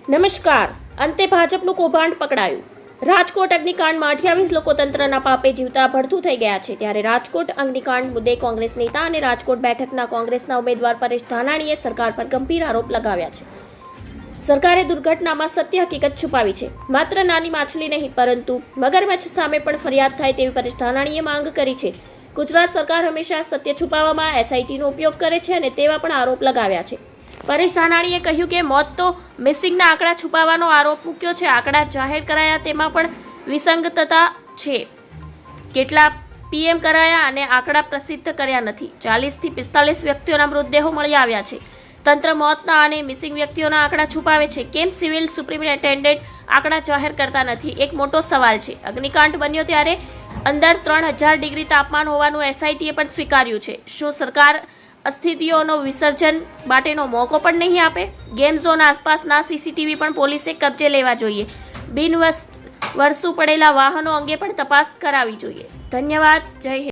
નમસ્કાર. અંતે ભાજપનું કૌભાંડ પકડાયું. રાજકોટ અગ્નિકાંડમાં 28 લોકો તંત્રના પાપે જીવતા ભડથું થઈ ગયા છે. ત્યારે રાજકોટ અગ્નિકાંડ મુદ્દે કોંગ્રેસ નેતા અને રાજકોટ બેઠકના કોંગ્રેસના ઉમેદવાર પરેશ ધાનાણીએ સરકાર પર ગંભીર આરોપ લગાવ્યા છે. સરકારે દુર્ઘટનામાં સત્ય હકીકત છુપાવી છે. માત્ર નાની માછલી નહીં પરંતુ મગરમચ્છ સામે પણ ફરિયાદ થાય તેવી પરેશ ધાનાણીએ માંગ કરી છે. ગુજરાત સરકાર હંમેશા સત્ય છુપાવવામાં એસઆઈટીનો ઉપયોગ કરે છે અને તેવા પણ આરોપ લગાવ્યા છે. પરેશ ધાનાણીએ કહ્યું કે મોત તો મિસિંગના આંકડા છુપાવવાનો આરોપ મૂક્યો છે. આંકડા જાહેર કરાયા તેમાં પણ વિસંગતતા છે. કેટલા પીએમ કરાયા અને આંકડા પ્રસિદ્ધ કર્યા નથી. 40 થી 45 વ્યક્તિઓના મૃતદેહો મળી આવ્યા છે. તંત્ર મોતના અને મિસિંગ વ્યક્તિઓના આંકડા છુપાવે છે. કેમ સિવિલ સુપ્રિન્ટેન્ડન્ટ આંકડા જાહેર કરતા નથી? એક મોટો સવાલ છે. અગ્નિકાંડ બન્યો ત્યારે અંદર 3000 ડિગ્રી તાપમાન હોવાનું એસઆઈટીએ પણ સ્વીકાર્યું છે. શું સરકાર અસ્થિતિઓનો વિસર્જન માટેનો મોકો પણ નહીં આપે? ગેમ ઝોન આસપાસના સીસીટીવી પણ પોલીસે કબજે લેવા જોઈએ. બિનવરસુ પડેલા વાહનો અંગે પણ તપાસ કરાવી જોઈએ. ધન્યવાદ. જય હિન્દ.